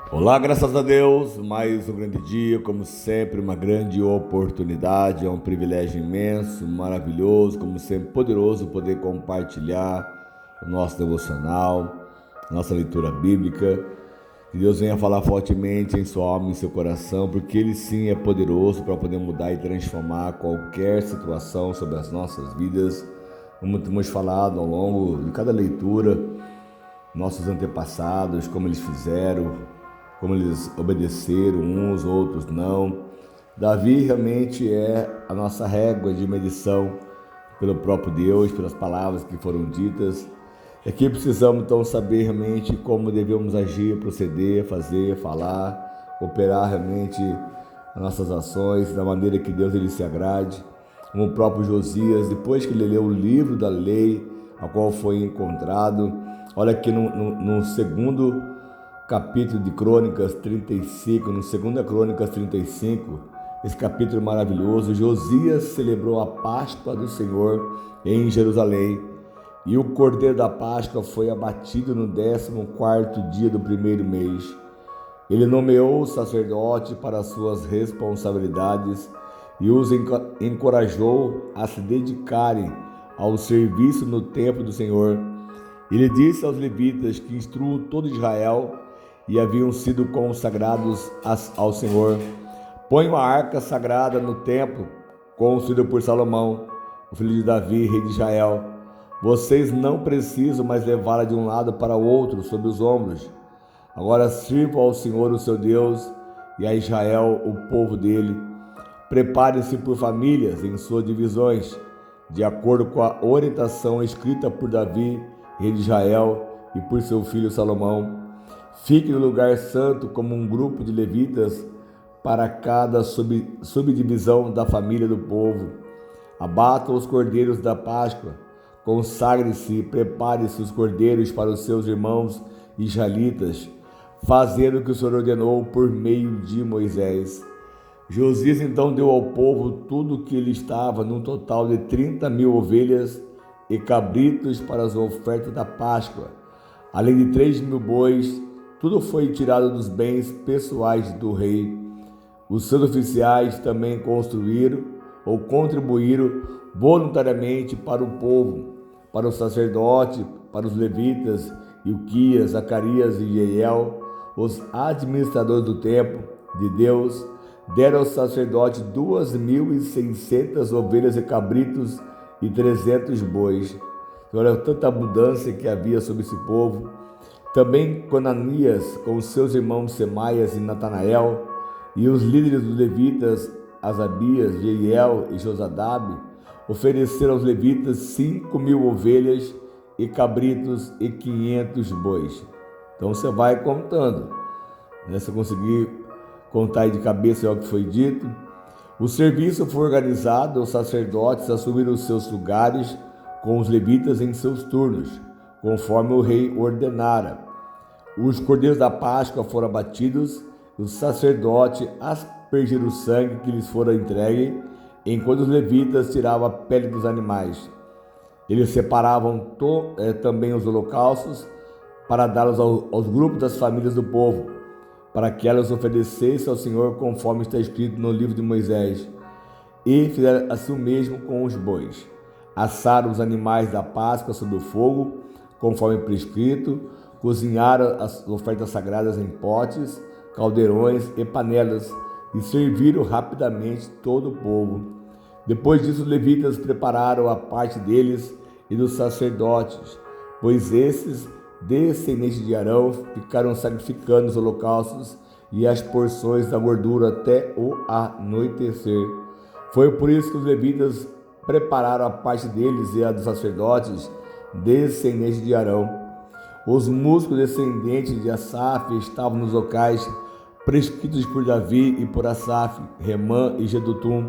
Olá, graças a Deus, mais um grande dia, como sempre, uma grande oportunidade, é um privilégio imenso, maravilhoso, como sempre, poderoso poder compartilhar o nosso devocional, nossa leitura bíblica. Que Deus venha falar fortemente em sua alma e em seu coração, porque Ele sim é poderoso para poder mudar e transformar qualquer situação sobre as nossas vidas. Como temos falado ao longo de cada leitura, nossos antepassados, como eles fizeram, como eles obedeceram, uns, outros não. Davi realmente é a nossa régua de medição pelo próprio Deus, pelas palavras que foram ditas. E aqui precisamos então saber realmente como devemos agir, proceder, fazer, falar, operar realmente as nossas ações da maneira que Deus ele se agrade. Como o próprio Josias, depois que ele leu o livro da lei, a qual foi encontrado, olha aqui no segundo capítulo de Crônicas 35, no 2 Crônicas 35, esse capítulo maravilhoso, Josias celebrou a Páscoa do Senhor em Jerusalém, e o cordeiro da Páscoa foi abatido no 14º dia do primeiro mês. Ele nomeou os sacerdotes para suas responsabilidades e os encorajou a se dedicarem ao serviço no templo do Senhor. Ele disse aos levitas que instruam todo Israel e haviam sido consagrados ao Senhor: põe uma arca sagrada no templo, construída por Salomão, o filho de Davi, rei de Israel. Vocês não precisam mais levá-la de um lado para o outro sobre os ombros. Agora sirvam ao Senhor, o seu Deus, e a Israel, o povo dele. Prepare-se por famílias em suas divisões, de acordo com a orientação escrita por Davi, rei de Israel, e por seu filho Salomão. Fique no lugar santo como um grupo de levitas para cada subdivisão da família do povo. Abatam os cordeiros da Páscoa, consagre-se e prepare-se os cordeiros para os seus irmãos israelitas, fazendo o que o Senhor ordenou por meio de Moisés. Josias então deu ao povo tudo o que ele estava, num total de 30.000 ovelhas e cabritos para as ofertas da Páscoa, além de 3.000 bois. Tudo foi tirado dos bens pessoais do rei. Os seus oficiais também construíram ou contribuíram voluntariamente para o povo, para o sacerdote, para os levitas, Ilquias, Zacarias e Jeiel, os administradores do templo de Deus. Deram ao sacerdote 2.600 ovelhas e cabritos e 300 bois. Olha tanta abundância que havia sobre esse povo. Também Conanias, com os seus irmãos Semaias e Natanael, e os líderes dos levitas, Asabias, Jeiel e Josadabe, ofereceram aos levitas 5.000 ovelhas e cabritos e 500 bois. Então você vai contando, né? Se conseguir contar aí de cabeça é o que foi dito. O serviço foi organizado, os sacerdotes assumiram os seus lugares com os levitas em seus turnos, conforme o rei ordenara. Os cordeiros da Páscoa foram abatidos, os sacerdotes aspergiram o sangue que lhes fora entregue, enquanto os levitas tiravam a pele dos animais. Eles separavam também os holocaustos para dá-los aos grupos das famílias do povo, para que elas oferecessem ao Senhor conforme está escrito no livro de Moisés. E fizeram assim o mesmo com os bois. Assaram os animais da Páscoa sobre o fogo, conforme prescrito, cozinharam as ofertas sagradas em potes, caldeirões e panelas e serviram rapidamente todo o povo. Depois disso, os levitas prepararam a parte deles e dos sacerdotes, pois esses, descendentes de Arão, ficaram sacrificando os holocaustos e as porções da gordura até o anoitecer. Foi por isso que os levitas prepararam a parte deles e a dos sacerdotes, descendentes de Arão. Os músicos descendentes de Asaf estavam nos locais prescritos por Davi e por Asaf, Remã e Jedutum,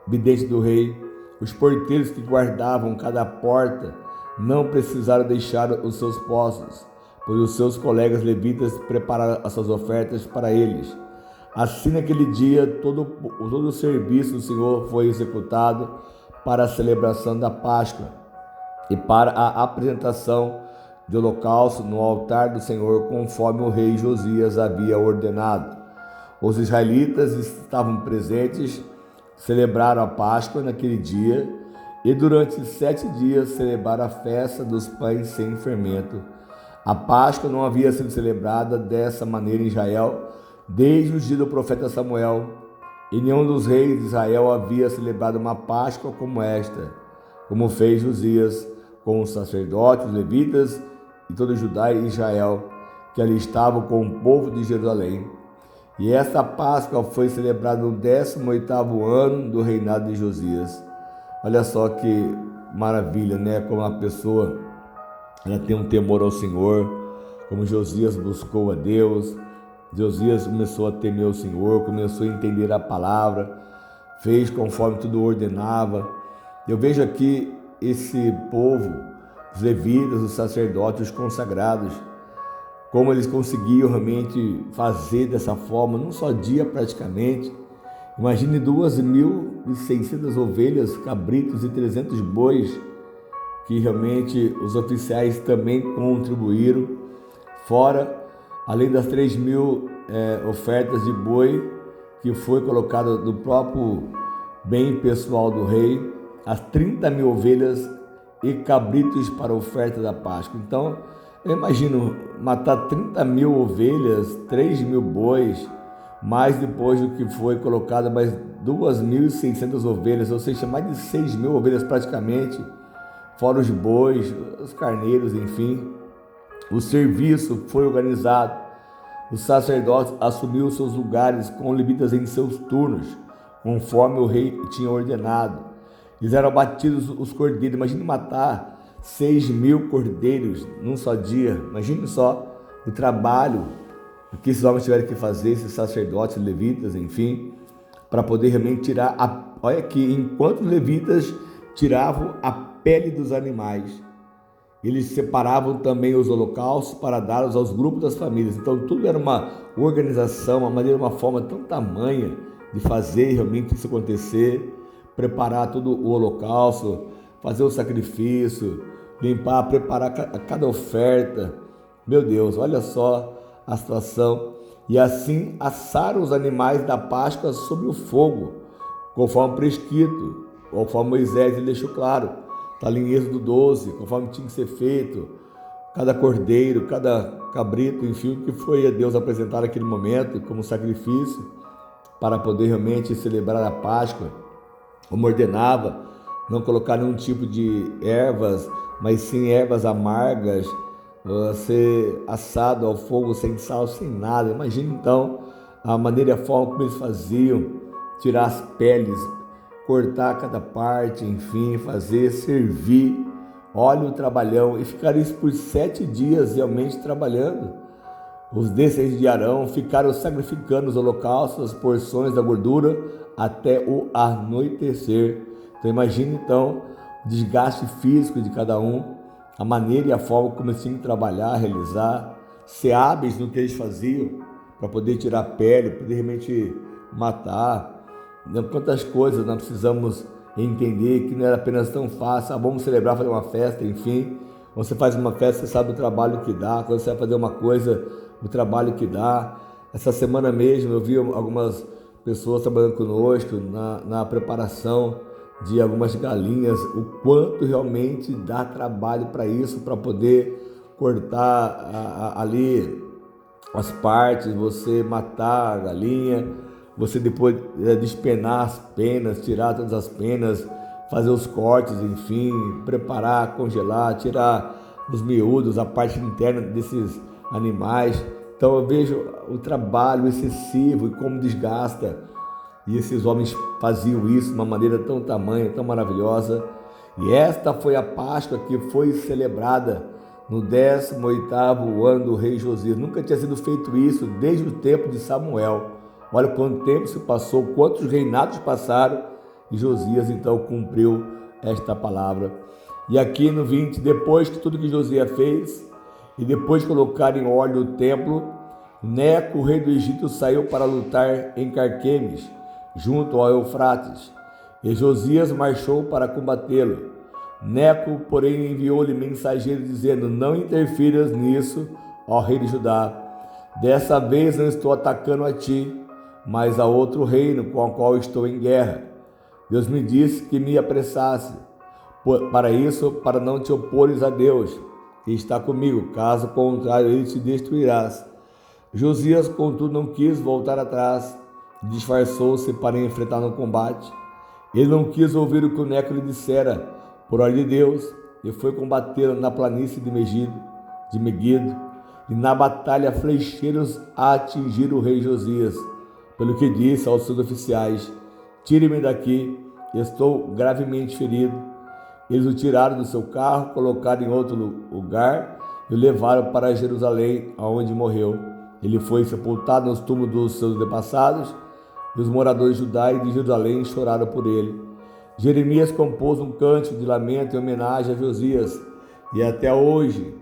vidente do rei. Os porteiros que guardavam cada porta não precisaram deixar os seus postos, pois os seus colegas levitas prepararam as suas ofertas para eles. Assim, naquele dia, todo o serviço do Senhor foi executado para a celebração da Páscoa e para a apresentação de holocausto no altar do Senhor, conforme o rei Josias havia ordenado. Os israelitas estavam presentes, celebraram a Páscoa naquele dia e durante 7 dias celebraram a festa dos pães sem fermento. A Páscoa não havia sido celebrada dessa maneira em Israel desde os dias do profeta Samuel, e nenhum dos reis de Israel havia celebrado uma Páscoa como esta, como fez Josias com os sacerdotes, os levitas e todo Judá e Israel, que ali estavam com o povo de Jerusalém. E esta Páscoa foi celebrada no 18º ano do reinado de Josias. Olha só que maravilha, né? Como a pessoa ela tem um temor ao Senhor, como Josias buscou a Deus. Josias começou a temer o Senhor, começou a entender a palavra, fez conforme tudo ordenava. Eu vejo aqui esse povo, os levitas, os sacerdotes, os consagrados, como eles conseguiam realmente fazer dessa forma, num só dia praticamente. Imagine 2.600 ovelhas, cabritos e 300 bois, que realmente os oficiais também contribuíram, fora, além das 3.000 ofertas de boi, que foi colocado do próprio bem pessoal do rei, as 30.000 ovelhas e cabritos para a oferta da Páscoa. Então, eu imagino matar 30.000 ovelhas, 3.000 bois, mais depois do que foi colocado mais 2.600 ovelhas, ou seja, mais de 6.000 ovelhas praticamente, fora os bois, os carneiros, enfim. O serviço foi organizado, os sacerdotes assumiram seus lugares com levitas em seus turnos, conforme o rei tinha ordenado. Eles eram abatidos os cordeiros. Imagine matar 6.000 cordeiros num só dia. Imagine só o trabalho que esses homens tiveram que fazer, esses sacerdotes, levitas, enfim, para poder realmente tirar olha aqui, enquanto os levitas tiravam a pele dos animais, eles separavam também os holocaustos para dar-os aos grupos das famílias. Então tudo era uma organização, uma forma tão tamanha de fazer realmente isso acontecer, preparar todo o holocausto, fazer o sacrifício, limpar, preparar cada oferta. Meu Deus, olha só a situação. E assim assaram os animais da Páscoa sobre o fogo, conforme prescrito, conforme Moisés ele deixou claro. Está ali em Êxodo 12, conforme tinha que ser feito. Cada cordeiro, cada cabrito, enfim, o que foi a Deus apresentar naquele momento como sacrifício para poder realmente celebrar a Páscoa, como ordenava, não colocar nenhum tipo de ervas, mas sim ervas amargas, ser assado ao fogo sem sal, sem nada. Imagina então a maneira e a forma como eles faziam, tirar as peles, cortar cada parte, enfim, fazer, servir. Olha o trabalhão, e ficaram isso por 7 dias realmente trabalhando. Os descendentes de Arão ficaram sacrificando os holocaustos, as porções da gordura, até o anoitecer. Então imagine então o desgaste físico de cada um, a maneira e a forma como eles tinham que trabalhar, realizar, ser hábeis no que eles faziam, para poder tirar a pele, poder realmente matar. Quantas coisas nós precisamos entender que não era apenas tão fácil, vamos celebrar, fazer uma festa, enfim. Quando você faz uma festa, você sabe o trabalho que dá. Quando você vai fazer uma coisa, o trabalho que dá. Essa semana mesmo eu vi algumas pessoas trabalhando conosco na preparação de algumas galinhas, o quanto realmente dá trabalho para isso, para poder cortar ali as partes, você matar a galinha, você depois despenar as penas, tirar todas as penas, fazer os cortes, enfim, preparar, congelar, tirar os miúdos, a parte interna desses animais. Então eu vejo o trabalho excessivo e como desgasta. E esses homens faziam isso de uma maneira tão tamanha, tão maravilhosa. E esta foi a Páscoa que foi celebrada no 18º ano do rei Josias. Nunca tinha sido feito isso desde o tempo de Samuel. Olha quanto tempo se passou, quantos reinados passaram, e Josias então cumpriu esta palavra. E aqui no 20, depois que tudo que Josias fez, e depois de colocar em ordem o templo, Neco, o rei do Egito, saiu para lutar em Carquemes, junto ao Eufrates, e Josias marchou para combatê-lo. Neco, porém, enviou-lhe mensageiro dizendo: não interfiras nisso, ó rei de Judá. Dessa vez não estou atacando a ti, mas a outro reino com o qual estou em guerra. Deus me disse que me apressasse para isso, para não te opores a Deus, que está comigo, caso contrário ele te destruirás. Josias, contudo, não quis voltar atrás, disfarçou-se para enfrentar no combate. Ele não quis ouvir o que o Neco lhe dissera por ordem de Deus, e foi combater na planície de Megido, e na batalha flecheiros atingiram o rei Josias, pelo que disse aos seus oficiais: tire-me daqui, estou gravemente ferido. Eles o tiraram do seu carro, colocaram em outro lugar e o levaram para Jerusalém, aonde morreu. Ele foi sepultado nos túmulos dos seus antepassados, e os moradores de Judá e de Jerusalém choraram por ele. Jeremias compôs um cântico de lamento em homenagem a Josias, e até hoje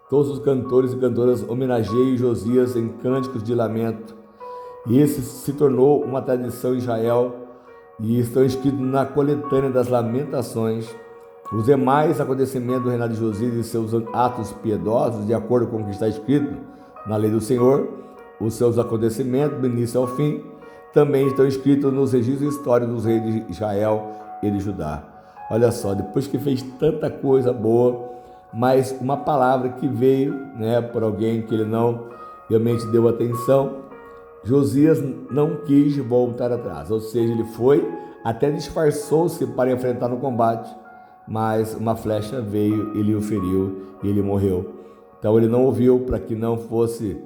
todos os cantores e cantoras homenageiam Josias em cânticos de lamento. E esse se tornou uma tradição em Israel e estão escritos na coletânea das lamentações. Os demais acontecimentos do reinado de Josias e seus atos piedosos, de acordo com o que está escrito na lei do Senhor, os seus acontecimentos do início ao fim, também estão escritos nos registros históricos dos reis de Israel e de Judá. Olha só, depois que fez tanta coisa boa, mas uma palavra que veio, por alguém que ele não realmente deu atenção, Josias não quis voltar atrás, ou seja, ele foi, até disfarçou-se para enfrentar no combate, mas uma flecha veio, ele o feriu e ele morreu. Então ele não ouviu, para que não fosse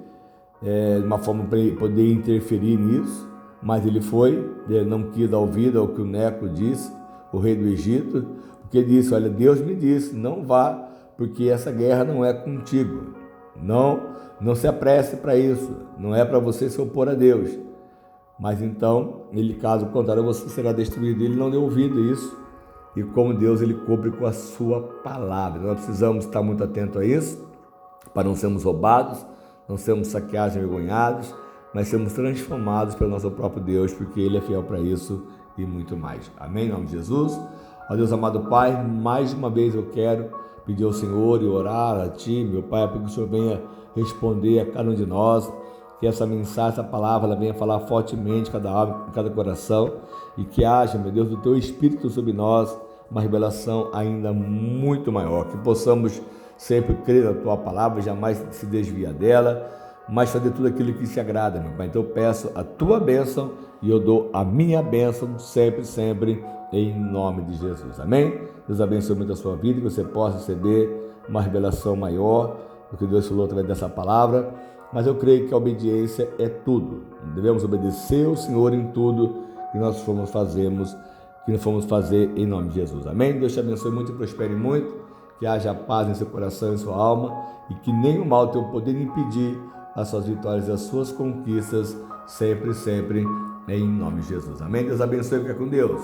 de uma forma para poder interferir nisso, mas ele foi, ele não quis dar ouvido ao que o Neco disse, o rei do Egito, porque ele disse: olha, Deus me disse, não vá, porque essa guerra não é contigo, não se apresse para isso, não é para você se opor a Deus. Mas então, ele, caso contrário, você será destruído. Ele não deu ouvido a isso, e como Deus, ele cumpre com a sua palavra. Nós precisamos estar muito atentos a isso, para não sermos roubados, não sermos saqueados, envergonhados, mas sermos transformados pelo nosso próprio Deus, porque Ele é fiel para isso e muito mais. Amém? Em nome de Jesus. Ó Deus amado Pai, mais uma vez eu quero pedir ao Senhor e orar a Ti, meu Pai, para que o Senhor venha responder a cada um de nós, que essa mensagem, essa palavra, ela venha falar fortemente em cada alma, em cada coração, e que haja, meu Deus, do Teu Espírito sobre nós, uma revelação ainda muito maior, que possamos sempre crer na Tua palavra, jamais se desviar dela, mas fazer tudo aquilo que te agrada, meu Pai. Então eu peço a Tua bênção e eu dou a minha bênção sempre, sempre, em nome de Jesus. Amém? Deus abençoe muito a sua vida, que você possa receber uma revelação maior do que Deus falou através dessa palavra, mas eu creio que a obediência é tudo. Devemos obedecer ao Senhor em tudo que nós fomos fazer em nome de Jesus. Amém? Deus te abençoe muito e prospere muito, que haja paz em seu coração e em sua alma, e que nenhum mal tenha o poder de impedir as suas vitórias e as suas conquistas, sempre, sempre, em nome de Jesus. Amém? Deus abençoe e fica com Deus.